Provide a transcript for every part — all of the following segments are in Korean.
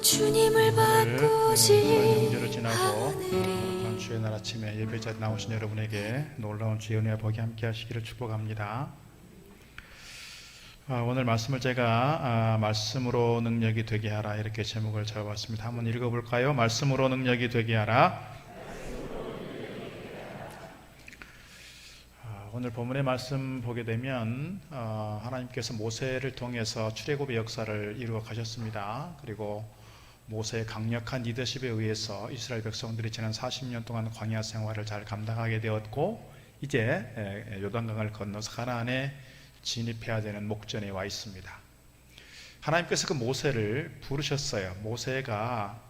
주님을 바꾸지 명절을 지나고 주의 날 아침에 예배자에 나오신 여러분에게 놀라운 주의 은혜와 복이 함께 하시기를 축복합니다. 오늘 말씀을 제가 말씀으로 능력이 되게 하라 이렇게 제목을 잡아봤습니다. 한번 읽어볼까요? 말씀으로 능력이 되게 하라. 오늘 본문의 말씀 보게 되면 하나님께서 모세를 통해서 출애굽의 역사를 이루어 가셨습니다. 그리고 모세의 강력한 리더십에 의해서 이스라엘 백성들이 지난 40년 동안 광야 생활을 잘 감당하게 되었고, 이제 요단강을 건너서 가나안에 진입해야 되는 목전에 와 있습니다. 하나님께서 그 모세를 부르셨어요. 모세가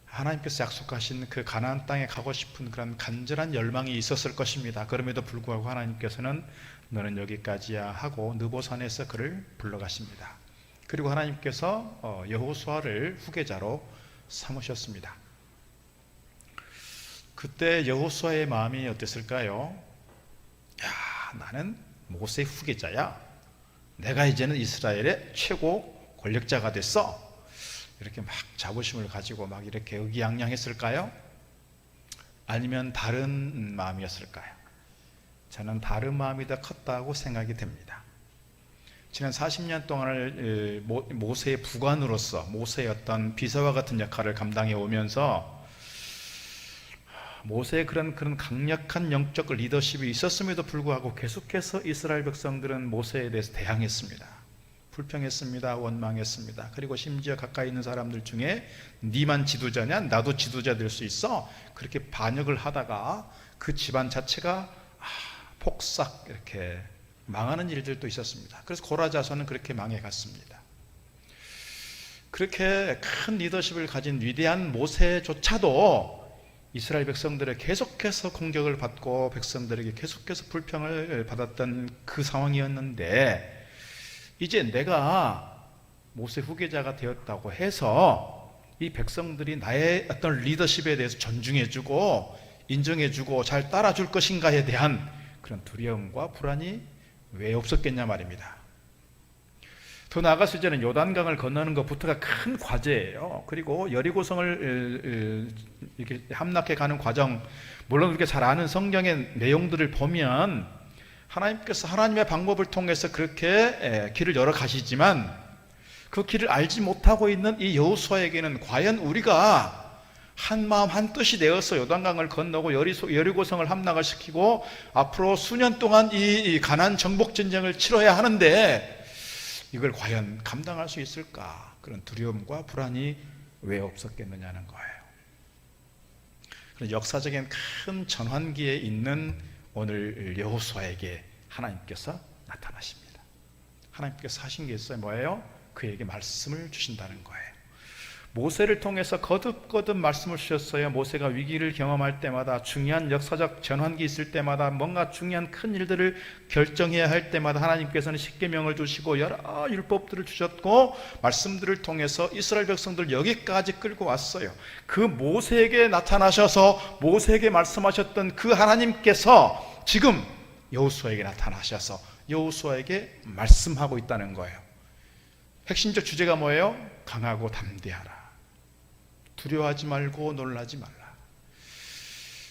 하나님께서 약속하신 그 가나안 땅에 가고 싶은 그런 간절한 열망이 있었을 것입니다. 그럼에도 불구하고 하나님께서는 너는 여기까지야 하고 느보산에서 그를 불러가십니다. 그리고 하나님께서 여호수아를 후계자로 삼으셨습니다. 그때 여호수아의 마음이 어땠을까요? 야, 나는 모세의 후계자야. 내가 이제는 이스라엘의 최고 권력자가 됐어. 이렇게 막 자부심을 가지고 막 이렇게 의기양양했을까요? 아니면 다른 마음이었을까요? 저는 다른 마음이 더 컸다고 생각이 됩니다. 지난 40년 동안을 모세의 부관으로서 모세의 어떤 비서와 같은 역할을 감당해 오면서 모세의 그런 강력한 영적 리더십이 있었음에도 불구하고 계속해서 이스라엘 백성들은 모세에 대해서 대항했습니다. 불평했습니다. 원망했습니다. 그리고 심지어 가까이 있는 사람들 중에 니만 지도자냐? 나도 지도자 될 수 있어? 그렇게 반역을 하다가 그 집안 자체가 폭삭 이렇게 망하는 일들도 있었습니다. 그래서 고라 자손은 그렇게 망해갔습니다. 그렇게 큰 리더십을 가진 위대한 모세조차도 이스라엘 백성들에 계속해서 공격을 받고 백성들에게 계속해서 불평을 받았던 그 상황이었는데, 이제 내가 모세 후계자가 되었다고 해서 이 백성들이 나의 어떤 리더십에 대해서 존중해주고 인정해주고 잘 따라줄 것인가에 대한 그런 두려움과 불안이 왜 없었겠냐 말입니다. 더 나아가서 이제는 요단강을 건너는 것부터가 큰 과제예요. 그리고 여리고성을 이렇게 함락해 가는 과정, 물론 우리가 잘 아는 성경의 내용들을 보면 하나님께서 하나님의 방법을 통해서 그렇게 길을 열어 가시지만, 그 길을 알지 못하고 있는 이 여호수아에게는 과연 우리가 한 마음 한 뜻이 되어서 요단강을 건너고 여리고성을 함락을 시키고 앞으로 수년 동안 이 가나안 정복 전쟁을 치러야 하는데 이걸 과연 감당할 수 있을까? 그런 두려움과 불안이 왜 없었겠느냐는 거예요. 그런 역사적인 큰 전환기에 있는 오늘 여호수아에게 하나님께서 나타나십니다. 하나님께서 하신 게 있어요. 뭐예요? 그에게 말씀을 주신다는 거예요. 모세를 통해서 거듭거듭 말씀을 주셨어요. 모세가 위기를 경험할 때마다, 중요한 역사적 전환기 있을 때마다, 뭔가 중요한 큰 일들을 결정해야 할 때마다 하나님께서는 십계명을 주시고 여러 율법들을 주셨고 말씀들을 통해서 이스라엘 백성들 여기까지 끌고 왔어요. 그 모세에게 나타나셔서 모세에게 말씀하셨던 그 하나님께서 지금 여호수아에게 나타나셔서 여호수아에게 말씀하고 있다는 거예요. 핵심적 주제가 뭐예요? 강하고 담대하라. 두려워하지 말고 놀라지 말라.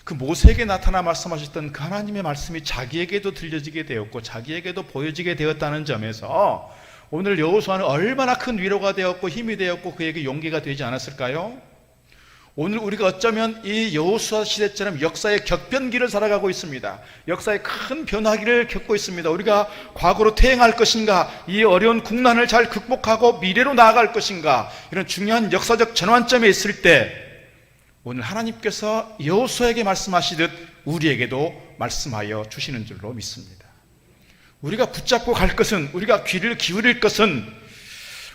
그 모세에게 나타나 말씀하셨던 그 하나님의 말씀이 자기에게도 들려지게 되었고 자기에게도 보여지게 되었다는 점에서 오늘 여호수아는 얼마나 큰 위로가 되었고 힘이 되었고 그에게 용기가 되지 않았을까요? 오늘 우리가 어쩌면 이 여호수아 시대처럼 역사의 격변기를 살아가고 있습니다. 역사의 큰 변화기를 겪고 있습니다. 우리가 과거로 퇴행할 것인가, 이 어려운 국난을 잘 극복하고 미래로 나아갈 것인가, 이런 중요한 역사적 전환점에 있을 때 오늘 하나님께서 여호수아에게 말씀하시듯 우리에게도 말씀하여 주시는 줄로 믿습니다. 우리가 붙잡고 갈 것은, 우리가 귀를 기울일 것은,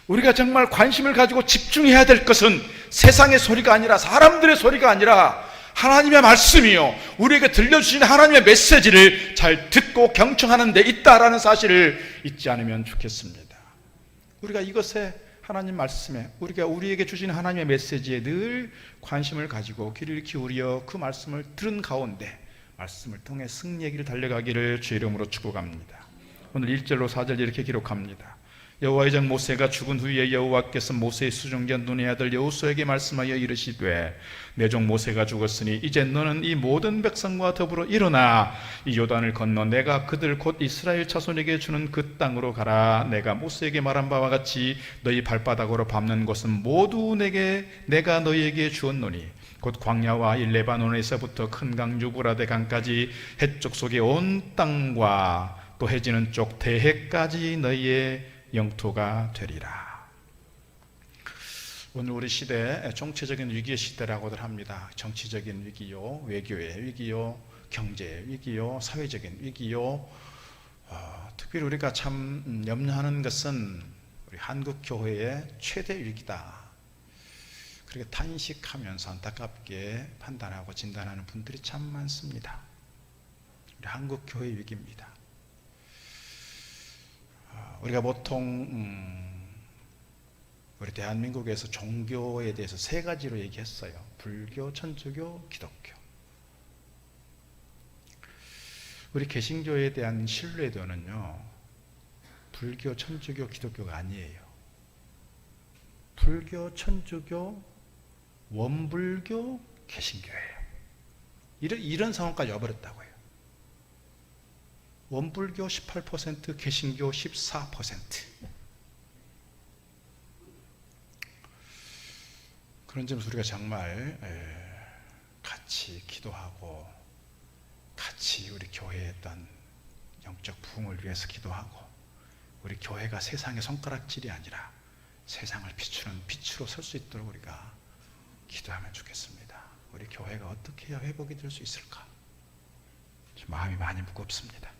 우리가 정말 관심을 가지고 집중해야 될 것은 세상의 소리가 아니라, 사람들의 소리가 아니라 하나님의 말씀이요, 우리에게 들려주신 하나님의 메시지를 잘 듣고 경청하는 데 있다라는 사실을 잊지 않으면 좋겠습니다. 우리가 이것에, 하나님 말씀에, 우리에게 주신 하나님의 메시지에 늘 관심을 가지고 귀를 기울여 그 말씀을 들은 가운데 말씀을 통해 승리의 길을 달려가기를 주의 이름으로 축복합니다. 오늘 1절로 4절 이렇게 기록합니다. 여호와의 종 모세가 죽은 후에 여호와께서 모세의 수종자 눈의 아들 여호수아에게 말씀하여 이르시되 내 종 모세가 죽었으니 이제 너는 이 모든 백성과 더불어 일어나 이 요단을 건너 내가 그들 곧 이스라엘 자손에게 주는 그 땅으로 가라. 내가 모세에게 말한 바와 같이 너희 발바닥으로 밟는 곳은 모두 내가 너희에게 주었노니 곧 광야와 이 레바논에서부터 큰 강 유브라데 강까지 해쪽 속의 온 땅과 또 해지는 쪽 대해까지 너희의 영토가 되리라. 오늘 우리 시대 정치적인 위기의 시대라고들 합니다. 정치적인 위기요, 외교의 위기요, 경제의 위기요, 사회적인 위기요. 특별히 우리가 참 염려하는 것은 우리 한국 교회의 최대 위기다. 그렇게 탄식하면서 안타깝게 판단하고 진단하는 분들이 참 많습니다. 우리 한국 교회 위기입니다. 우리가 보통 우리 대한민국에서 종교에 대해서 세 가지로 얘기했어요. 불교, 천주교, 기독교. 우리 개신교에 대한 신뢰도는요, 불교, 천주교, 기독교가 아니에요. 불교, 천주교, 원불교, 개신교예요. 이런 상황까지 와버렸다고요. 원불교 18%, 개신교 14%. 그런 점에서 우리가 정말 같이 기도하고 같이 우리 교회에 어떤 영적 부흥을 위해서 기도하고 우리 교회가 세상의 손가락질이 아니라 세상을 비추는 빛으로 설 수 있도록 우리가 기도하면 좋겠습니다. 우리 교회가 어떻게 해야 회복이 될 수 있을까? 마음이 많이 무겁습니다.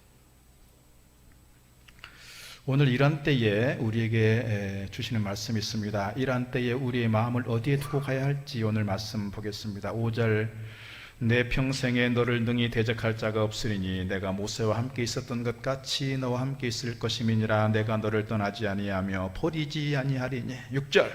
오늘 이런 때에 우리에게 주시는 말씀이 있습니다. 이런 때에 우리의 마음을 어디에 두고 가야 할지 오늘 말씀 보겠습니다. 5절 내 평생에 너를 능히 대적할 자가 없으리니 내가 모세와 함께 있었던 것 같이 너와 함께 있을 것임이니라. 내가 너를 떠나지 아니하며 버리지 아니하리니. 6절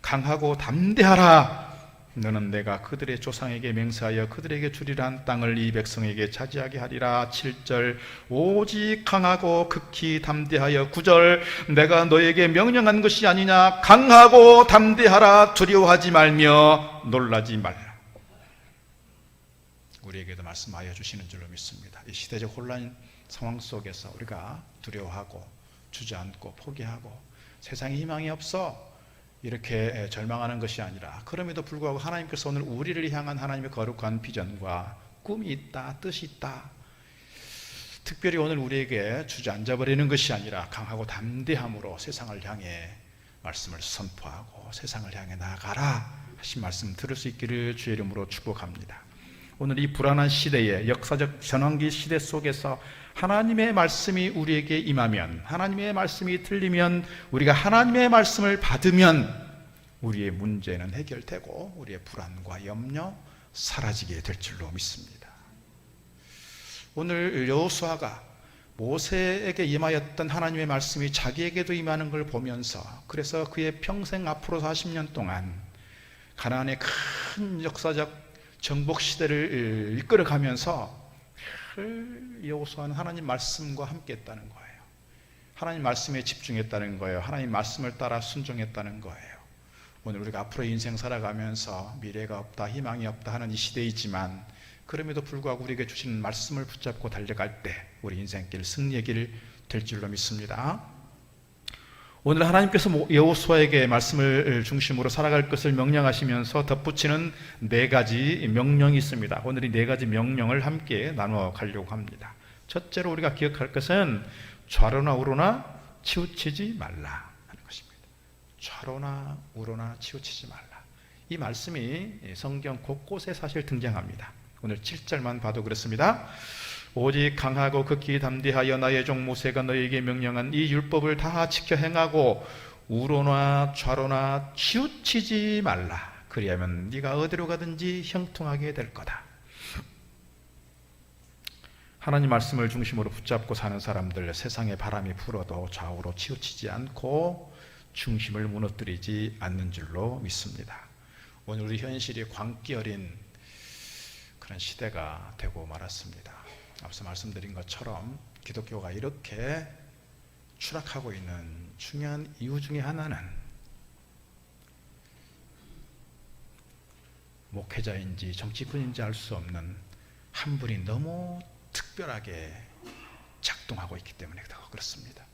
강하고 담대하라. 너는 내가 그들의 조상에게 맹세하여 그들에게 주리라 한 땅을 이 백성에게 차지하게 하리라. 7절 오직 강하고 극히 담대하여. 9절 내가 너에게 명령한 것이 아니냐. 강하고 담대하라. 두려워하지 말며 놀라지 말라. 우리에게도 말씀하여 주시는 줄로 믿습니다. 이 시대적 혼란 상황 속에서 우리가 두려워하고 주저앉고 포기하고 세상에 희망이 없어 이렇게 절망하는 것이 아니라, 그럼에도 불구하고 하나님께서 오늘 우리를 향한 하나님의 거룩한 비전과 꿈이 있다, 뜻이 있다. 특별히 오늘 우리에게 주저앉아버리는 것이 아니라 강하고 담대함으로 세상을 향해 말씀을 선포하고 세상을 향해 나아가라 하신 말씀 들을 수 있기를 주의 이름으로 축복합니다. 오늘 이 불안한 시대에, 역사적 전환기 시대 속에서 하나님의 말씀이 우리에게 임하면, 하나님의 말씀이 들리면, 우리가 하나님의 말씀을 받으면 우리의 문제는 해결되고 우리의 불안과 염려 사라지게 될 줄로 믿습니다. 오늘 여호수아가 모세에게 임하였던 하나님의 말씀이 자기에게도 임하는 걸 보면서, 그래서 그의 평생 앞으로 40년 동안 가나안의 큰 역사적 정복 시대를 이끌어가면서 여호수아는 하나님 말씀과 함께 했다는 거예요. 하나님 말씀에 집중했다는 거예요. 하나님 말씀을 따라 순종했다는 거예요. 오늘 우리가 앞으로 인생 살아가면서 미래가 없다, 희망이 없다 하는 이 시대이지만, 그럼에도 불구하고 우리에게 주시는 말씀을 붙잡고 달려갈 때 우리 인생길 승리의 길 될 줄로 믿습니다. 오늘 하나님께서 여호수아에게 말씀을 중심으로 살아갈 것을 명령하시면서 덧붙이는 4가지 명령이 있습니다. 오늘 이 4가지 명령을 함께 나누어 가려고 합니다. 첫째로 우리가 기억할 것은 좌로나 우로나 치우치지 말라 하는 것입니다. 좌로나 우로나 치우치지 말라. 이 말씀이 성경 곳곳에 사실 등장합니다. 오늘 7절만 봐도 그렇습니다. 오직 강하고 극히 담대하여 나의 종 모세가 너에게 명령한 이 율법을 다 지켜 행하고 우로나 좌로나 치우치지 말라. 그리하면 네가 어디로 가든지 형통하게 될 거다. 하나님 말씀을 중심으로 붙잡고 사는 사람들, 세상의 바람이 불어도 좌우로 치우치지 않고 중심을 무너뜨리지 않는 줄로 믿습니다. 오늘 우리 현실이 광기 어린 그런 시대가 되고 말았습니다. 앞서 말씀드린 것처럼 기독교가 이렇게 추락하고 있는 중요한 이유 중에 하나는 목회자인지 정치꾼인지 알 수 없는 한 분이 너무 특별하게 작동하고 있기 때문에 더 그렇습니다.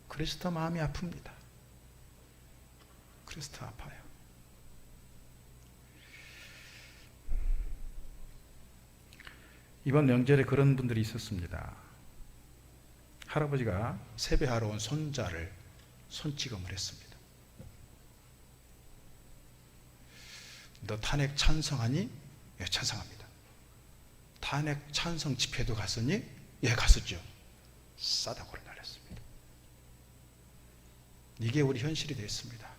그래서 더 마음이 아픕니다. 그래서 더 아파요. 이번 명절에 그런 분들이 있었습니다. 할아버지가 세배하러 온 손자를 손찌검을 했습니다. 너 탄핵 찬성하니? 예, 찬성합니다. 탄핵 찬성 집회도 갔었니? 예, 갔었죠. 싸다고 날렸습니다. 이게 우리 현실이 됐습니다.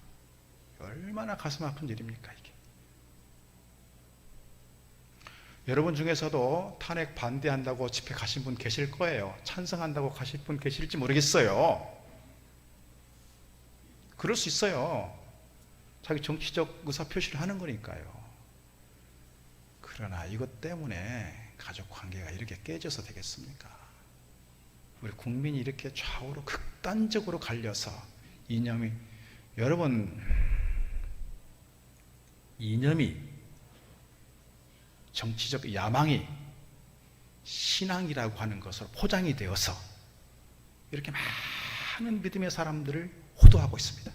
얼마나 가슴 아픈 일입니까 이게. 여러분 중에서도 탄핵 반대한다고 집회 가신 분 계실 거예요. 찬성한다고 가실 분 계실지 모르겠어요. 그럴 수 있어요. 자기 정치적 의사표시를 하는 거니까요. 그러나 이것 때문에 가족 관계가 이렇게 깨져서 되겠습니까? 우리 국민이 이렇게 좌우로 극단적으로 갈려서 이념이, 여러분, 이념이, 정치적 야망이 신앙이라고 하는 것으로 포장이 되어서 이렇게 많은 믿음의 사람들을 호도하고 있습니다.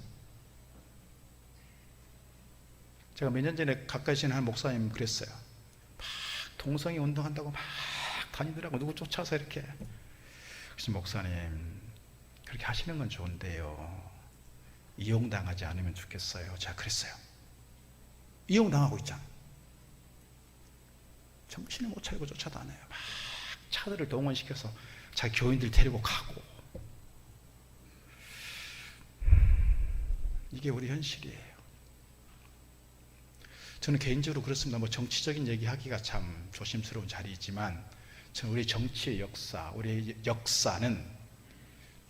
제가 몇 년 전에 가까이 지낸 한 목사님 그랬어요. 막 동성애 운동한다고 막 다니더라고. 누구 쫓아서 이렇게. 그래서 목사님, 그렇게 하시는 건 좋은데요, 이용당하지 않으면 좋겠어요. 제가 그랬어요. 이용당하고 있잖아. 정신을 못 차리고 쫓아다녀요. 막 차들을 동원시켜서 자기 교인들 데리고 가고. 이게 우리 현실이에요. 저는 개인적으로 그렇습니다. 뭐 정치적인 얘기하기가 참 조심스러운 자리이지만, 저는 우리 정치의 역사, 우리 역사는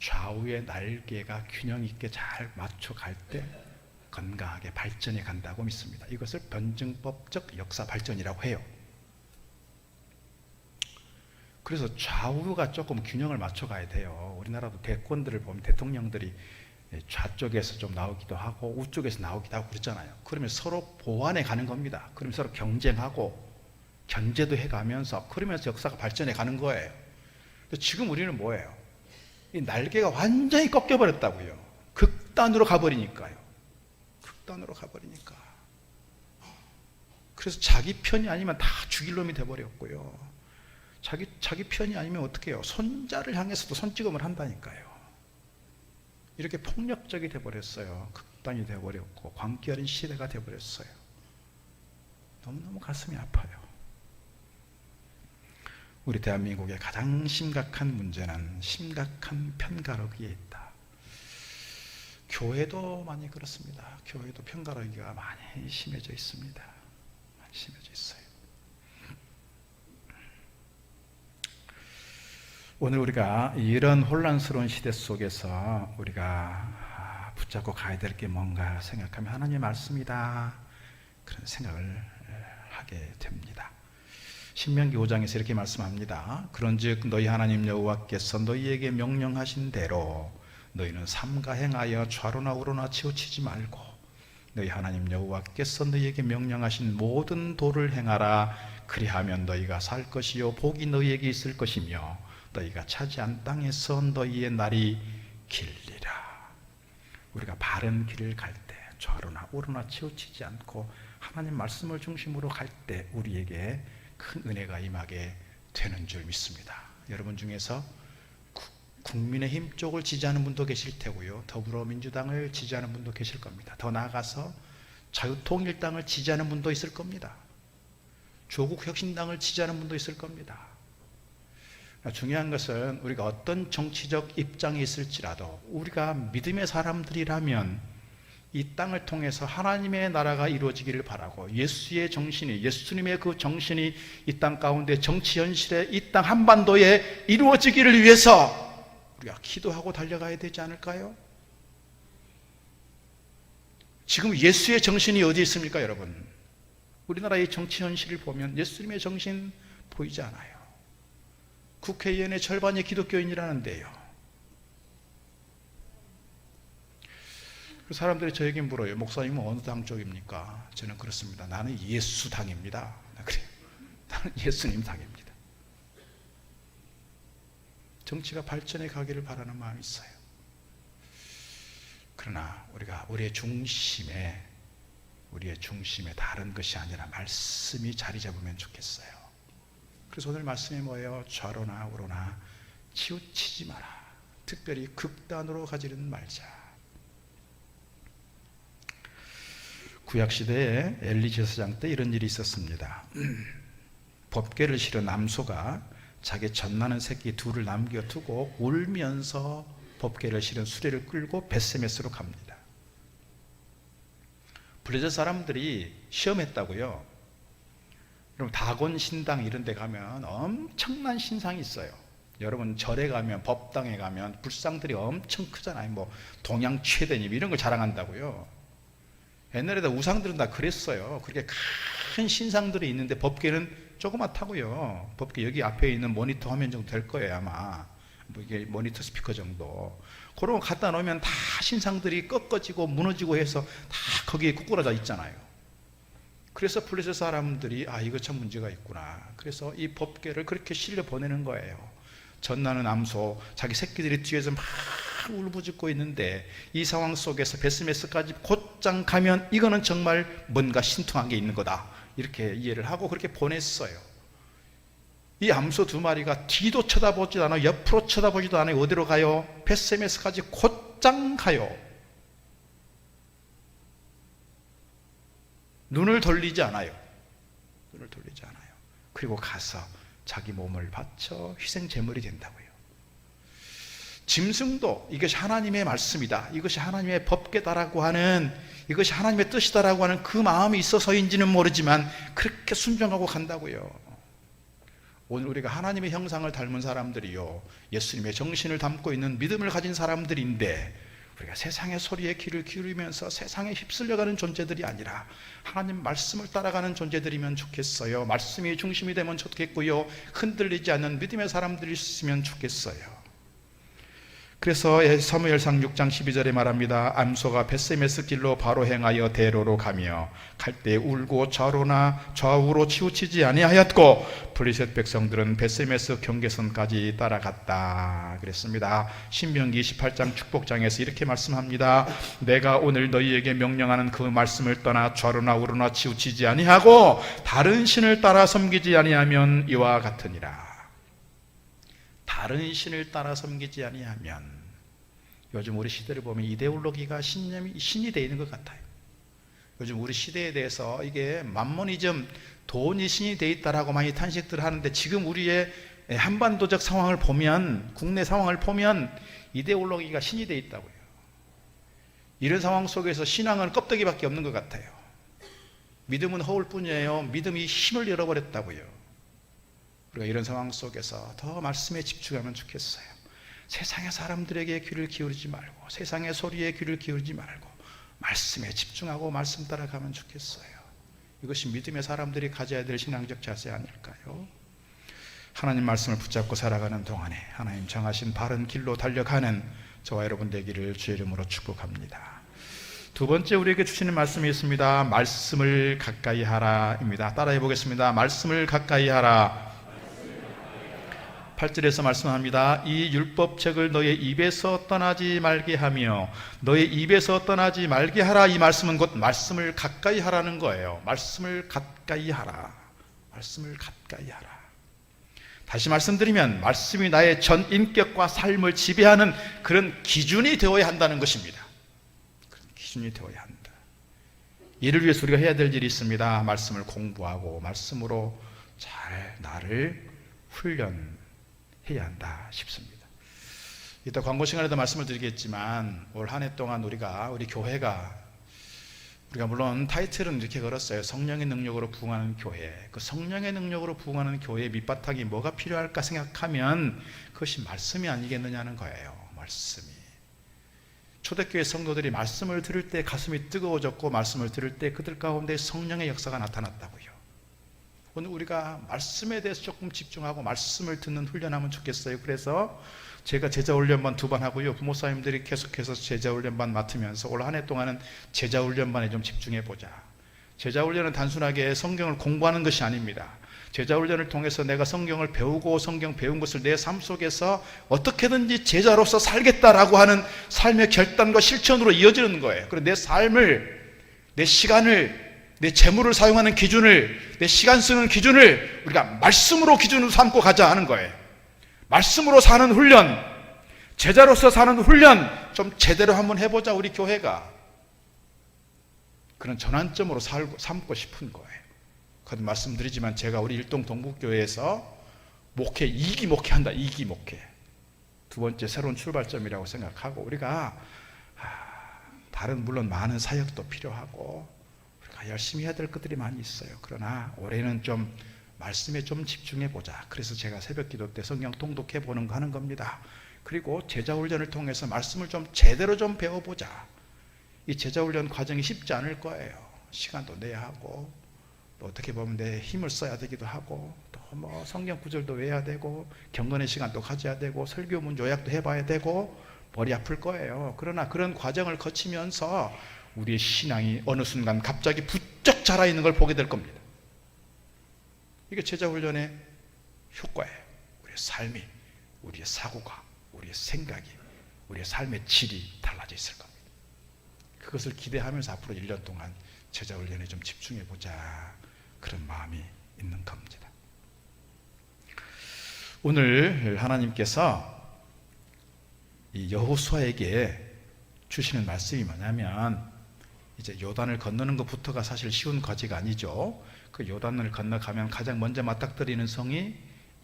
좌우의 날개가 균형 있게 잘 맞춰갈 때 건강하게 발전해 간다고 믿습니다. 이것을 변증법적 역사 발전이라고 해요. 그래서 좌우가 조금 균형을 맞춰가야 돼요. 우리나라도 대권들을 보면 대통령들이 좌쪽에서 좀 나오기도 하고 우쪽에서 나오기도 하고 그렇잖아요. 그러면 서로 보완해 가는 겁니다. 그러면 서로 경쟁하고 견제도 해가면서, 그러면서 역사가 발전해 가는 거예요. 지금 우리는 뭐예요? 이 날개가 완전히 꺾여버렸다고요. 극단으로 가버리니까요. 극단으로 가버리니까. 그래서 자기 편이 아니면 다 죽일 놈이 돼버렸고요. 자기 편이 아니면 어떻게 해요? 손자를 향해서도 손찌검을 한다니까요. 이렇게 폭력적이 돼버렸어요. 극단이 돼버렸고 광기 어린 시대가 돼버렸어요. 너무너무 가슴이 아파요. 우리 대한민국의 가장 심각한 문제는 심각한 편가르기에 있다. 교회도 많이 그렇습니다. 교회도 편가르기가 많이 심해져 있습니다. 많이 심해져 있어요. 오늘 우리가 이런 혼란스러운 시대 속에서 우리가 붙잡고 가야 될 게 뭔가 생각하면 하나님의 말씀이다, 그런 생각을 하게 됩니다. 신명기 5장에서 이렇게 말씀합니다. 그런즉 너희 하나님 여호와께서 너희에게 명령하신 대로 너희는 삼가 행하여 좌로나 우로나 치우치지 말고 너희 하나님 여호와께서 너희에게 명령하신 모든 도를 행하라. 그리하면 너희가 살 것이요 복이 너희에게 있을 것이며 너희가 차지한 땅에서 너희의 날이 길리라. 우리가 바른 길을 갈 때 좌로나 우로나 치우치지 않고 하나님 말씀을 중심으로 갈 때 우리에게 큰 은혜가 임하게 되는 줄 믿습니다. 여러분 중에서 국민의힘 쪽을 지지하는 분도 계실 테고요, 더불어민주당을 지지하는 분도 계실 겁니다. 더 나아가서 자유통일당을 지지하는 분도 있을 겁니다. 조국혁신당을 지지하는 분도 있을 겁니다. 중요한 것은 우리가 어떤 정치적 입장에 있을지라도 우리가 믿음의 사람들이라면 이 땅을 통해서 하나님의 나라가 이루어지기를 바라고, 예수의 정신이, 예수님의 그 정신이 이 땅 가운데 정치 현실에 이 땅 한반도에 이루어지기를 위해서 우리가 기도하고 달려가야 되지 않을까요? 지금 예수의 정신이 어디 있습니까, 여러분? 우리나라의 정치 현실을 보면 예수님의 정신 보이지 않아요. 국회의원의 절반이 기독교인이라는데요. 사람들이 저에게 물어요. 목사님은 어느 당 쪽입니까? 저는 그렇습니다. 나는 예수당입니다. 그래요. 나는 예수님 당입니다. 정치가 발전해 가기를 바라는 마음이 있어요. 그러나 우리가 우리의 중심에 다른 것이 아니라 말씀이 자리 잡으면 좋겠어요. 그래서 오늘 말씀이 뭐예요? 좌로나 우로나 치우치지 마라. 특별히 극단으로 가지는 말자. 구약시대에 엘리 제사장 때 이런 일이 있었습니다. 법궤를 실은 암소가 자기 젖나는 새끼 둘을 남겨두고 울면서 법궤를 실은 수레를 끌고 벳세메스로 갑니다. 블레셋 사람들이 시험했다고요. 여러분 다곤 신당 이런 데 가면 엄청난 신상이 있어요. 여러분 절에 가면, 법당에 가면 불상들이 엄청 크잖아요. 뭐 동양 최대님 이런 걸 자랑한다고요. 옛날에 다 우상들은 다 그랬어요. 그렇게 큰 신상들이 있는데 법궤는 조그맣다고요. 법궤 여기 앞에 있는 모니터 화면 정도 될 거예요 아마. 뭐 이게 모니터 스피커 정도. 그런 거 갖다 놓으면 다 신상들이 꺾어지고 무너지고 해서 다 거기에 구꾸라져 있잖아요. 그래서 블레셋 사람들이 이거 참 문제가 있구나. 그래서 이 법궤를 그렇게 실려 보내는 거예요. 젖나는 암소 자기 새끼들이 뒤에서 막 울부짖고 있는데 이 상황 속에서 벳세메스까지 곧장 가면 이거는 정말 뭔가 신통한 게 있는 거다 이렇게 이해를 하고 그렇게 보냈어요. 이 암소 두 마리가 뒤도 쳐다보지도 않아요. 옆으로 쳐다보지도 않아요. 어디로 가요? 벳세메스까지 곧장 가요. 눈을 돌리지 않아요. 그리고 가서 자기 몸을 바쳐 희생 제물이 된다고요. 짐승도 이것이 하나님의 말씀이다, 이것이 하나님의 법궤다라고 하는, 이것이 하나님의 뜻이다라고 하는 그 마음이 있어서인지는 모르지만 그렇게 순종하고 간다고요. 오늘 우리가 하나님의 형상을 닮은 사람들이요, 예수님의 정신을 담고 있는 믿음을 가진 사람들인데 우리가 세상의 소리에 귀를 기울이면서 세상에 휩쓸려가는 존재들이 아니라 하나님 말씀을 따라가는 존재들이면 좋겠어요. 말씀이 중심이 되면 좋겠고요, 흔들리지 않는 믿음의 사람들이 있으면 좋겠어요. 그래서 사무엘상 6장 12절에 말합니다. 암소가 벳세메스 길로 바로 행하여 대로로 가며 갈 때 울고 좌우로 치우치지 아니하였고 블레셋 백성들은 벳세메스 경계선까지 따라갔다 그랬습니다. 신명기 28장 축복장에서 이렇게 말씀합니다. 내가 오늘 너희에게 명령하는 그 말씀을 떠나 좌로나 우로나 치우치지 아니하고 다른 신을 따라 섬기지 아니하면 이와 같으니라. 다른 신을 따라 섬기지 아니하면, 요즘 우리 시대를 보면 이데올로기가 신이 되어 있는 것 같아요. 요즘 우리 시대에 대해서 이게 맘모니즘, 돈이 신이 되어 있다라고 많이 탄식들 하는데, 지금 우리의 한반도적 상황을 보면, 국내 상황을 보면 이데올로기가 신이 되어 있다고요. 이런 상황 속에서 신앙은 껍데기밖에 없는 것 같아요. 믿음은 허울뿐이에요. 믿음이 힘을 잃어버렸다고요. 우리가 이런 상황 속에서 더 말씀에 집중하면 좋겠어요. 세상의 사람들에게 귀를 기울이지 말고, 세상의 소리에 귀를 기울이지 말고 말씀에 집중하고 말씀 따라가면 좋겠어요. 이것이 믿음의 사람들이 가져야 될 신앙적 자세 아닐까요? 하나님 말씀을 붙잡고 살아가는 동안에 하나님 정하신 바른 길로 달려가는 저와 여러분 되기를 주의 이름으로 축복합니다. 두 번째 우리에게 주시는 말씀이 있습니다. 말씀을 가까이 하라입니다. 따라해 보겠습니다. 말씀을 가까이 하라. 8절에서 말씀합니다. 이 율법책을 너의 입에서 떠나지 말게 하며 너의 입에서 떠나지 말게 하라. 이 말씀은 곧 말씀을 가까이 하라는 거예요. 말씀을 가까이 하라. 말씀을 가까이 하라. 다시 말씀드리면 말씀이 나의 전 인격과 삶을 지배하는 그런 기준이 되어야 한다는 것입니다. 그런 기준이 되어야 한다. 이를 위해서 우리가 해야 될 일이 있습니다. 말씀을 공부하고 말씀으로 잘 나를 훈련해야 한다 싶습니다. 이따 광고 시간에도 말씀을 드리겠지만 올 한 해 동안 우리 교회가 물론 타이틀은 이렇게 걸었어요. 성령의 능력으로 부흥하는 교회. 그 성령의 능력으로 부흥하는 교회의 밑바탕이 뭐가 필요할까 생각하면 그것이 말씀이 아니겠느냐는 거예요. 말씀이. 초대교회 성도들이 말씀을 들을 때 가슴이 뜨거워졌고 말씀을 들을 때 그들 가운데 성령의 역사가 나타났다고요. 오늘 우리가 말씀에 대해서 조금 집중하고 말씀을 듣는 훈련하면 좋겠어요. 그래서 제가 제자훈련반 2번 하고요. 부모사님들이 계속해서 제자훈련반 맡으면서 올 한 해 동안은 제자훈련반에 좀 집중해보자. 제자훈련은 단순하게 성경을 공부하는 것이 아닙니다. 제자훈련을 통해서 내가 성경을 배우고 성경 배운 것을 내 삶 속에서 어떻게든지 제자로서 살겠다라고 하는 삶의 결단과 실천으로 이어지는 거예요. 그리고 내 삶을, 내 시간을, 내 재물을 사용하는 기준을, 내 시간 쓰는 기준을 우리가 말씀으로 기준으로 삼고 가자 하는 거예요. 말씀으로 사는 훈련, 제자로서 사는 훈련 좀 제대로 한번 해보자. 우리 교회가 그런 전환점으로 삼고 싶은 거예요. 거듭 말씀드리지만 제가 우리 일동 동북교회에서 목회, 2기 목회한다. 2기 목회, 두 번째 새로운 출발점이라고 생각하고, 우리가 다른 물론 많은 사역도 필요하고 우리가 열심히 해야 될 것들이 많이 있어요. 그러나 올해는 좀 말씀에 좀 집중해 보자. 그래서 제가 새벽 기도 때 성경 통독해 보는 거 하는 겁니다. 그리고 제자훈련을 통해서 말씀을 좀 제대로 좀 배워보자. 이 제자훈련 과정이 쉽지 않을 거예요. 시간도 내야 하고, 또 어떻게 보면 내 힘을 써야 되기도 하고, 또 뭐 성경 구절도 외워야 되고, 경건의 시간도 가져야 되고, 설교문 요약도 해봐야 되고, 머리 아플 거예요. 그러나 그런 과정을 거치면서 우리의 신앙이 어느 순간 갑자기 부쩍 자라있는 걸 보게 될 겁니다. 이게 제자훈련의 효과예요. 우리의 삶이, 우리의 사고가, 우리의 생각이, 우리의 삶의 질이 달라져 있을 겁니다. 그것을 기대하면서 앞으로 1년 동안 제자훈련에 좀 집중해보자, 그런 마음이 있는 겁니다. 오늘 하나님께서 이 여호수아에게 주시는 말씀이 뭐냐면, 이제 요단을 건너는 것부터가 사실 쉬운 과제가 아니죠. 그 요단을 건너가면 가장 먼저 맞닥뜨리는 성이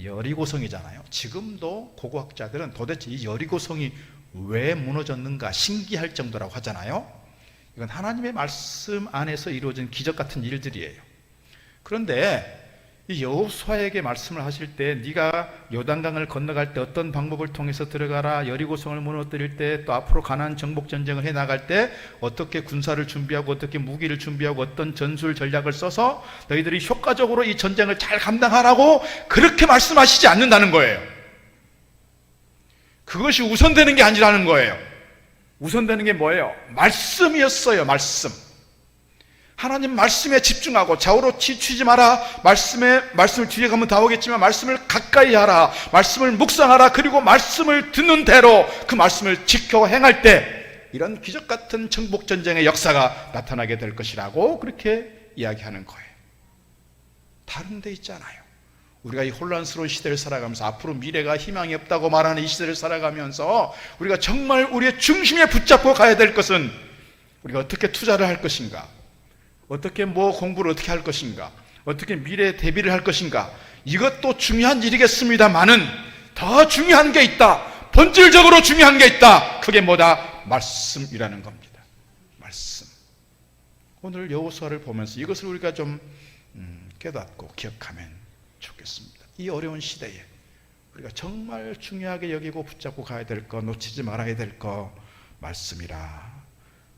여리고성이잖아요. 지금도 고고학자들은 도대체 이 여리고성이 왜 무너졌는가 신기할 정도라고 하잖아요. 이건 하나님의 말씀 안에서 이루어진 기적 같은 일들이에요. 그런데 이 여호수아에게 말씀을 하실 때, 네가 요단강을 건너갈 때 어떤 방법을 통해서 들어가라, 여리고성을 무너뜨릴 때, 또 앞으로 가나안 정복 전쟁을 해 나갈 때 어떻게 군사를 준비하고 어떻게 무기를 준비하고 어떤 전술 전략을 써서 너희들이 효과적으로 이 전쟁을 잘 감당하라고 그렇게 말씀하시지 않는다는 거예요. 그것이 우선되는 게 아니라는 거예요. 우선되는 게 뭐예요? 말씀이었어요. 말씀. 하나님 말씀에 집중하고 좌우로 치우치지 마라. 말씀을 뒤에 가면 다 오겠지만 말씀을 가까이 하라. 말씀을 묵상하라. 그리고 말씀을 듣는 대로 그 말씀을 지켜 행할 때 이런 기적 같은 정복 전쟁의 역사가 나타나게 될 것이라고 그렇게 이야기하는 거예요. 다른 데 있잖아요. 우리가 이 혼란스러운 시대를 살아가면서 앞으로 미래가 희망이 없다고 말하는 이 시대를 살아가면서 우리가 정말 우리의 중심에 붙잡고 가야 될 것은 우리가 어떻게 투자를 할 것인가, 어떻게 공부를 어떻게 할 것인가, 어떻게 미래 대비를 할 것인가, 이것도 중요한 일이겠습니다만은 더 중요한 게 있다. 본질적으로 중요한 게 있다. 그게 뭐다? 말씀이라는 겁니다. 말씀. 오늘 여호수아를 보면서 이것을 우리가 좀 깨닫고 기억하면 좋겠습니다. 이 어려운 시대에 우리가 정말 중요하게 여기고 붙잡고 가야 될 거, 놓치지 말아야 될 거 말씀이라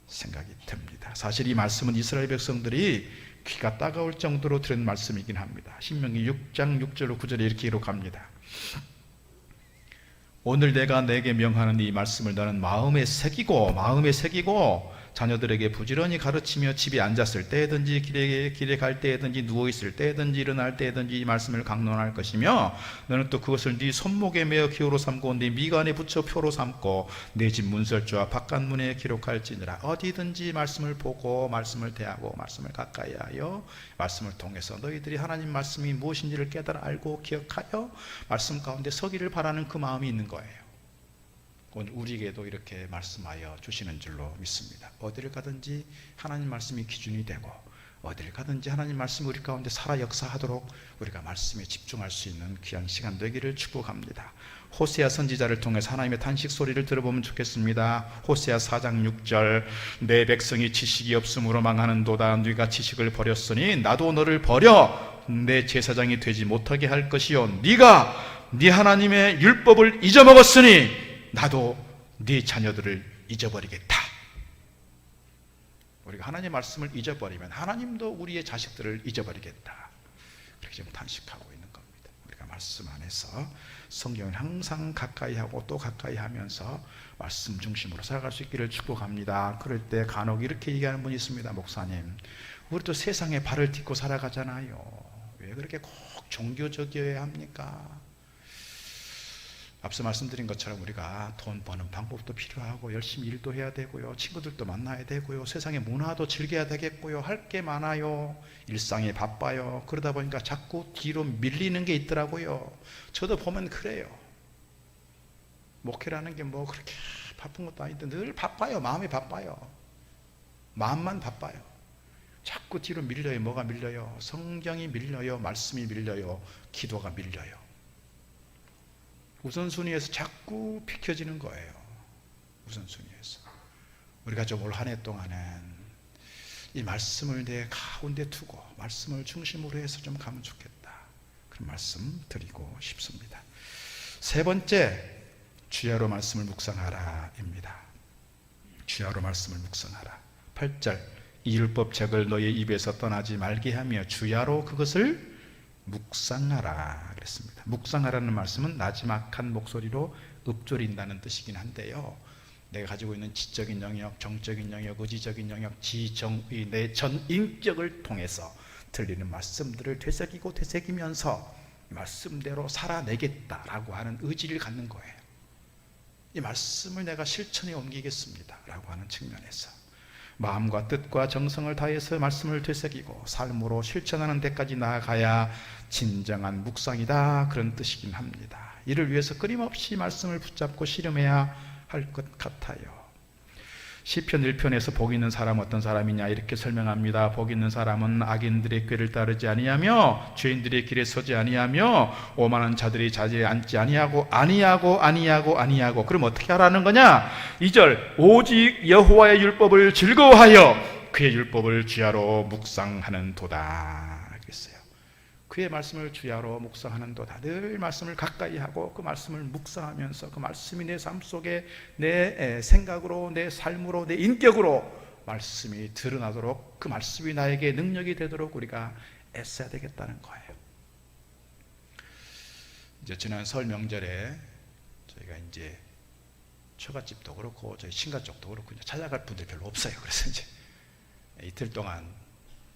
생각이 듭니다. 사실 이 말씀은 이스라엘 백성들이 귀가 따가울 정도로 들은 말씀이긴 합니다. 신명기 6장 6절로 9절에 이렇게 기록합니다. 오늘 내가 내게 명하는 이 말씀을 너는 마음에 새기고 자녀들에게 부지런히 가르치며 집에 앉았을 때든지 길에 갈 때든지 누워있을 때든지 일어날 때든지 이 말씀을 강론할 것이며, 너는 또 그것을 네 손목에 매어 기호로 삼고 네 미간에 붙여 표로 삼고 내 집 문설주와 바깥문에 기록할지니라. 어디든지 말씀을 보고 말씀을 대하고 말씀을 가까이 하여 말씀을 통해서 너희들이 하나님 말씀이 무엇인지를 깨달아 알고 기억하여 말씀 가운데 서기를 바라는 그 마음이 있는 거예요. 오늘 우리에게도 이렇게 말씀하여 주시는 줄로 믿습니다. 어디를 가든지 하나님 말씀이 기준이 되고, 어디를 가든지 하나님 말씀이 우리 가운데 살아 역사하도록 우리가 말씀에 집중할 수 있는 귀한 시간 되기를 축복합니다. 호세아 선지자를 통해서 하나님의 탄식 소리를 들어보면 좋겠습니다. 호세아 4장 6절, 내 백성이 지식이 없으므로 망하는도다. 네가 지식을 버렸으니 나도 너를 버려 내 제사장이 되지 못하게 할 것이요, 네가 네 하나님의 율법을 잊어먹었으니 나도 네 자녀들을 잊어버리겠다. 우리가 하나님의 말씀을 잊어버리면 하나님도 우리의 자식들을 잊어버리겠다. 그렇게 지금 탄식하고 있는 겁니다. 우리가 말씀 안에서 성경을 항상 가까이 하고 또 가까이 하면서 말씀 중심으로 살아갈 수 있기를 축복합니다. 그럴 때 간혹 이렇게 얘기하는 분이 있습니다. 목사님, 우리도 세상에 발을 딛고 살아가잖아요. 왜 그렇게 꼭 종교적이어야 합니까? 앞서 말씀드린 것처럼 우리가 돈 버는 방법도 필요하고 열심히 일도 해야 되고요, 친구들도 만나야 되고요, 세상의 문화도 즐겨야 되겠고요, 할 게 많아요, 일상이 바빠요. 그러다 보니까 자꾸 뒤로 밀리는 게 있더라고요. 저도 보면 그래요. 목회라는 게 뭐 그렇게 바쁜 것도 아닌데 늘 바빠요. 마음이 바빠요. 마음만 바빠요. 자꾸 뒤로 밀려요. 뭐가 밀려요? 성경이 밀려요, 말씀이 밀려요, 기도가 밀려요. 우선순위에서 자꾸 비켜지는 거예요. 우선순위에서. 우리가 좀 올 한 해 동안은 이 말씀을 내 가운데 두고 말씀을 중심으로 해서 좀 가면 좋겠다, 그런 말씀 드리고 싶습니다. 세 번째, 주야로 말씀을 묵상하라 입니다. 주야로 말씀을 묵상하라. 8절, 이 율법책을 너의 입에서 떠나지 말게 하며 주야로 그것을 묵상하라 그랬습니다. 묵상하라는 말씀은 나지막한 목소리로 읊조린다는 뜻이긴 한데요, 내가 가지고 있는 지적인 영역, 정적인 영역, 의지적인 영역, 지정의 내 전인격을 통해서 들리는 말씀들을 되새기고 되새기면서 말씀대로 살아내겠다라고 하는 의지를 갖는 거예요. 이 말씀을 내가 실천에 옮기겠습니다 라고 하는 측면에서 마음과 뜻과 정성을 다해서 말씀을 되새기고 삶으로 실천하는 데까지 나아가야 진정한 묵상이다, 그런 뜻이긴 합니다. 이를 위해서 끊임없이 말씀을 붙잡고 씨름해야 할 것 같아요. 시편 1편에서 복 있는 사람 어떤 사람이냐 이렇게 설명합니다. 복 있는 사람은 악인들의 꾀를 따르지 아니하며 죄인들의 길에 서지 아니하며 오만한 자들이 자리에 앉지 아니하고. 그럼 어떻게 하라는 거냐? 2절, 오직 여호와의 율법을 즐거워하여 그의 율법을 주야로 묵상하는 도다 그랬어요. 그의 말씀을 주야로 묵상하는 도다. 늘 말씀을 가까이 하고 그 말씀을 묵상하면서 그 말씀이 내 삶 속에 내 생각으로, 내 삶으로, 내 인격으로 말씀이 드러나도록, 그 말씀이 나에게 능력이 되도록 우리가 애써야 되겠다는 거예요. 이제 지난 설 명절에 저희가 이제 처갓집도 그렇고 저희 친가 쪽도 그렇고 이제 찾아갈 분들 별로 없어요. 그래서 이제 이틀 동안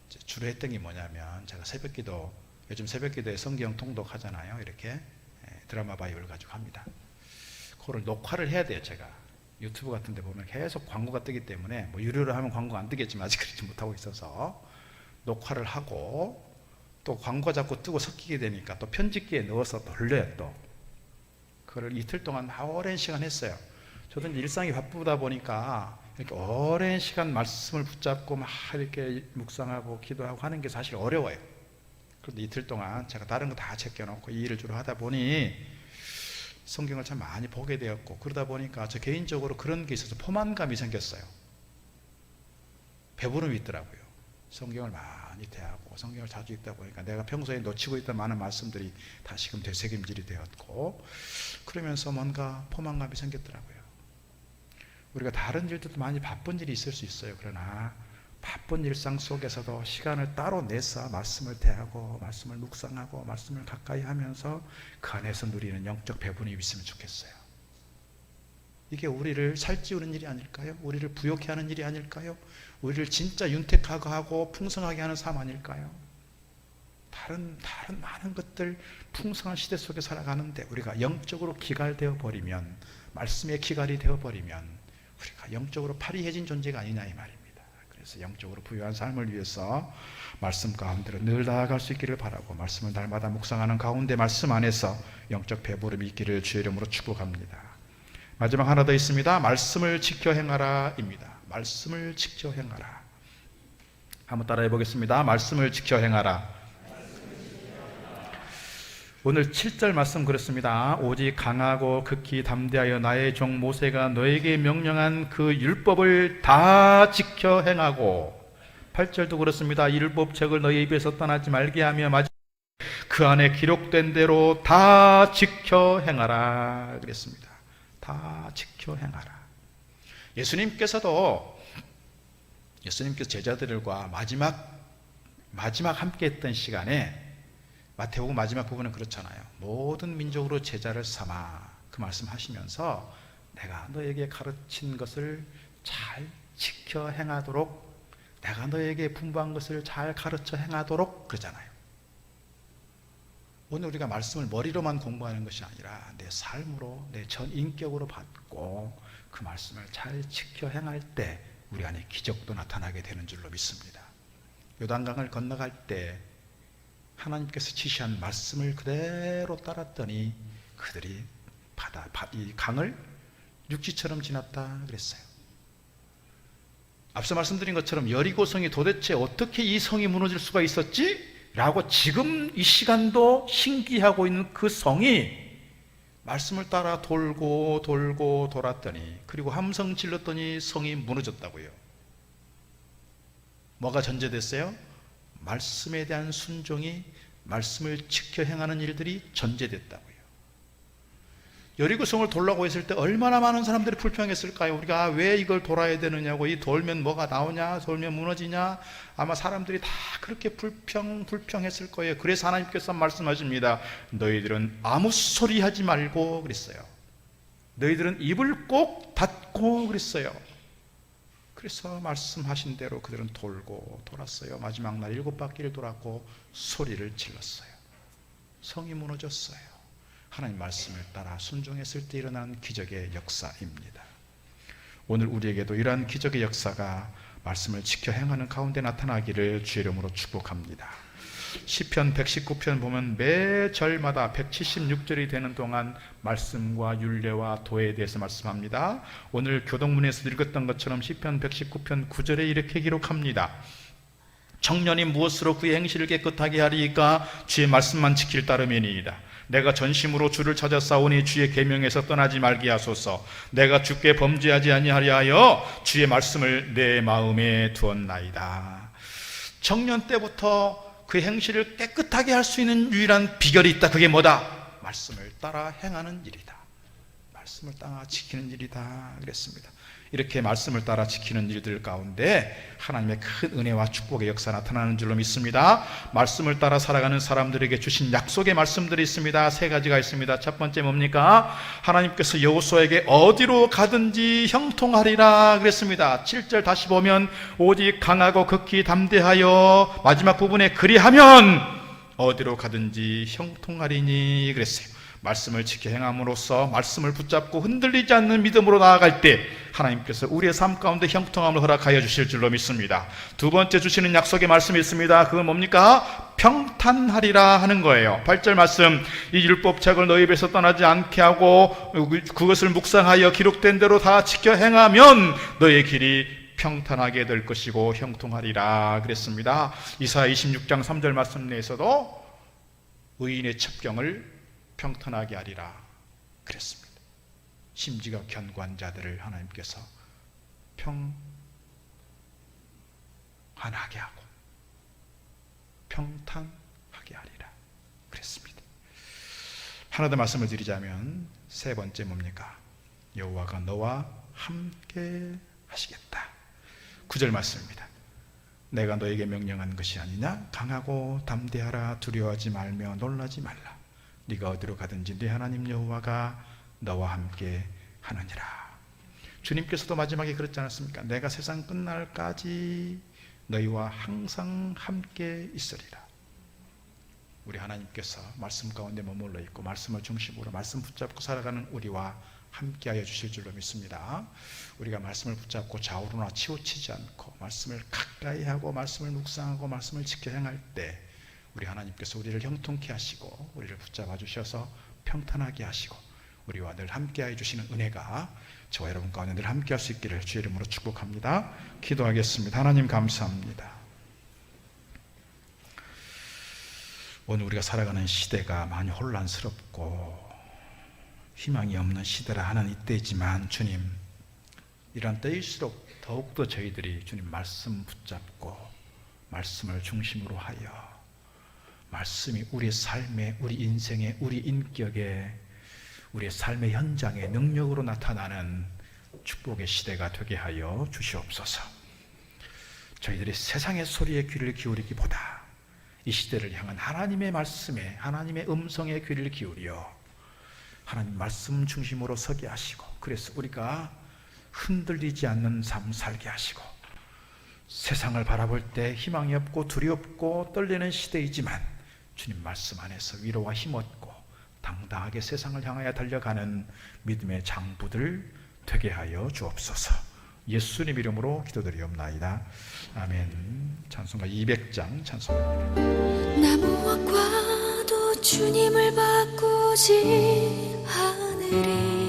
이제 주로 했던 게 뭐냐면, 제가 새벽기도, 요즘 새벽기도에 성경 통독하잖아요. 이렇게 드라마 바이블 가지고 합니다. 그거를 녹화를 해야 돼요. 제가 유튜브 같은 데 보면 계속 광고가 뜨기 때문에, 뭐 유료로 하면 광고가 안 뜨겠지만 아직 그렇지 못하고 있어서 녹화를 하고, 또 광고 자꾸 뜨고 섞이게 되니까 또 편집기에 넣어서 돌려요. 또 그거를 이틀 동안 오랜 시간 했어요. 저도 이제 일상이 바쁘다 보니까 이렇게 오랜 시간 말씀을 붙잡고 막 이렇게 묵상하고 기도하고 하는 게 사실 어려워요. 그런데 이틀 동안 제가 다른 거 다 제껴놓고 이 일을 주로 하다 보니 성경을 참 많이 보게 되었고, 그러다 보니까 저 개인적으로 그런 게 있어서 포만감이 생겼어요. 배부름이 있더라고요. 성경을 많이 대하고 성경을 자주 읽다 보니까 내가 평소에 놓치고 있던 많은 말씀들이 다시금 되새김질이 되었고, 그러면서 뭔가 포만감이 생겼더라고요. 우리가 다른 일들도 많이 바쁜 일이 있을 수 있어요. 그러나 바쁜 일상 속에서도 시간을 따로 내서 말씀을 대하고 말씀을 묵상하고 말씀을 가까이 하면서 그 안에서 누리는 영적 배분이 있으면 좋겠어요. 이게 우리를 살찌우는 일이 아닐까요? 우리를 부욕해 하는 일이 아닐까요? 우리를 진짜 윤택하게 하고 풍성하게 하는 삶 아닐까요? 다른 많은 것들, 풍성한 시대 속에 살아가는데 우리가 영적으로 기갈되어 버리면, 말씀에 기갈이 되어 버리면 우리가 영적으로 파리해진 존재가 아니냐 이 말입니다. 그래서 영적으로 부유한 삶을 위해서 말씀 가운데로 늘 나아갈 수 있기를 바라고, 말씀을 날마다 묵상하는 가운데 말씀 안에서 영적 배부름이 있기를 주의 이름으로 축복합니다. 마지막 하나 더 있습니다. 말씀을 지켜 행하라 입니다. 말씀을 지켜 행하라. 한번 따라해 보겠습니다. 말씀을 지켜 행하라. 오늘 7절 말씀 그렇습니다. 오직 강하고 극히 담대하여 나의 종 모세가 너에게 명령한 그 율법을 다 지켜 행하고, 8절도 그렇습니다. 이 율법책을 너의 입에서 떠나지 말게 하며 그 안에 기록된 대로 다 지켜 행하라 그랬습니다. 다 지켜 행하라. 예수님께서 제자들과 마지막 함께 했던 시간에 마태복음 마지막 부분은 그렇잖아요. 모든 민족으로 제자를 삼아, 그 말씀하시면서 내가 너에게 가르친 것을 잘 지켜 행하도록, 내가 너에게 분부한 것을 잘 가르쳐 행하도록 그러잖아요. 오늘 우리가 말씀을 머리로만 공부하는 것이 아니라 내 삶으로, 내 전 인격으로 받고 그 말씀을 잘 지켜 행할 때 우리 안에 기적도 나타나게 되는 줄로 믿습니다. 요단강을 건너갈 때 하나님께서 지시한 말씀을 그대로 따랐더니 그들이 이 강을 육지처럼 지났다 그랬어요. 앞서 말씀드린 것처럼 여리고성이 도대체 어떻게 이 성이 무너질 수가 있었지? 라고 지금 이 시간도 신기하고 있는 그 성이 말씀을 따라 돌고 돌았더니, 그리고 함성 질렀더니 성이 무너졌다고요. 뭐가 전제됐어요? 말씀에 대한 순종이, 말씀을 지켜 행하는 일들이 전제됐다고요. 여리고성을 돌라고 했을 때 얼마나 많은 사람들이 불평했을까요? 우리가 왜 이걸 돌아야 되느냐고, 이 돌면 뭐가 나오냐, 돌면 무너지냐, 아마 사람들이 다 그렇게 불평했을 거예요. 그래서 하나님께서 말씀하십니다. 너희들은 아무 소리 하지 말고 그랬어요. 너희들은 입을 꼭 닫고 그랬어요. 그래서 말씀하신 대로 그들은 돌고 돌았어요. 마지막 날 7바퀴를 돌았고 소리를 질렀어요. 성이 무너졌어요. 하나님 말씀을 따라 순종했을 때 일어난 기적의 역사입니다. 오늘 우리에게도 이러한 기적의 역사가 말씀을 지켜 행하는 가운데 나타나기를 주의 이름으로 축복합니다. 시편 119편 보면 매 절마다 176절이 되는 동안 말씀과 율례와 도에 대해서 말씀합니다. 오늘 교동문에서 읽었던 것처럼 시편 119편 9절에 이렇게 기록합니다. 청년이 무엇으로 그의 행실을 깨끗하게 하리이까? 주의 말씀만 지킬 따름이니이다. 내가 전심으로 주를 찾아 싸우니 주의 계명에서 떠나지 말게 하소서. 내가 주께 범죄하지 아니하려 하여 주의 말씀을 내 마음에 두었나이다. 청년 때부터 그 행실을 깨끗하게 할 수 있는 유일한 비결이 있다. 그게 뭐다? 말씀을 따라 행하는 일이다. 말씀을 따라 지키는 일이다 그랬습니다. 이렇게 말씀을 따라 지키는 일들 가운데 하나님의 큰 은혜와 축복의 역사 나타나는 줄로 믿습니다. 말씀을 따라 살아가는 사람들에게 주신 약속의 말씀들이 있습니다. 3가지가 있습니다. 첫 번째 뭡니까? 하나님께서 여호수아에게 어디로 가든지 형통하리라 그랬습니다. 7절 다시 보면 오직 강하고 극히 담대하여, 마지막 부분에 그리하면 어디로 가든지 형통하리니 그랬어요. 말씀을 지켜 행함으로써 말씀을 붙잡고 흔들리지 않는 믿음으로 나아갈 때 하나님께서 우리의 삶 가운데 형통함을 허락하여 주실 줄로 믿습니다. 두 번째 주시는 약속의 말씀이 있습니다. 그건 뭡니까? 평탄하리라 하는 거예요. 8절 말씀, 이 율법책을 너희 입에서 떠나지 않게 하고 그것을 묵상하여 기록된 대로 다 지켜 행하면 너의 길이 평탄하게 될 것이고 형통하리라 그랬습니다. 이사야 26장 3절 말씀 내에서도 의인의 첩경을 평탄하게 하리라 그랬습니다. 심지가 견고한 자들을 하나님께서 평안하게 하고 평탄하게 하리라 그랬습니다. 하나 더 말씀을 드리자면 3번째 뭡니까? 여호와가 너와 함께 하시겠다. 9절 말씀입니다. 내가 너에게 명령한 것이 아니냐? 강하고 담대하라. 두려워하지 말며 놀라지 말라. 네가 어디로 가든지 네 하나님 여호와가 너와 함께 하느니라. 주님께서도 마지막에 그랬지 않았습니까? 내가 세상 끝날까지 너희와 항상 함께 있으리라. 우리 하나님께서 말씀 가운데 머물러 있고 말씀을 중심으로 말씀 붙잡고 살아가는 우리와 함께하여 주실 줄로 믿습니다. 우리가 말씀을 붙잡고 좌우로나 치우치지 않고 말씀을 가까이 하고 말씀을 묵상하고 말씀을 지켜 행할 때 우리 하나님께서 우리를 형통케 하시고 우리를 붙잡아 주셔서 평탄하게 하시고 우리와 늘 함께하여 주시는 은혜가 저와 여러분 가운데 늘 함께할 수 있기를 주의 이름으로 축복합니다. 기도하겠습니다. 하나님 감사합니다. 오늘 우리가 살아가는 시대가 많이 혼란스럽고 희망이 없는 시대라 하는 이때지만 주님, 이런 때일수록 더욱더 저희들이 주님 말씀 붙잡고 말씀을 중심으로 하여 말씀이 우리의 삶에, 우리 인생에, 우리 인격에, 우리의 삶의 현장에 능력으로 나타나는 축복의 시대가 되게 하여 주시옵소서. 저희들이 세상의 소리에 귀를 기울이기보다 이 시대를 향한 하나님의 말씀에, 하나님의 음성에 귀를 기울여 하나님 말씀 중심으로 서게 하시고, 그래서 우리가 흔들리지 않는 삶 살게 하시고, 세상을 바라볼 때 희망이 없고 두렵고 떨리는 시대이지만 주님 말씀 안에서 위로와 힘 얻고 당당하게 세상을 향하여 달려가는 믿음의 장부들 되게 하여 주옵소서. 예수님 이름으로 기도드리옵나이다. 아멘. 찬송가 200장 찬송합니다. 나 무엇과도 주님을 바꾸지 않으리.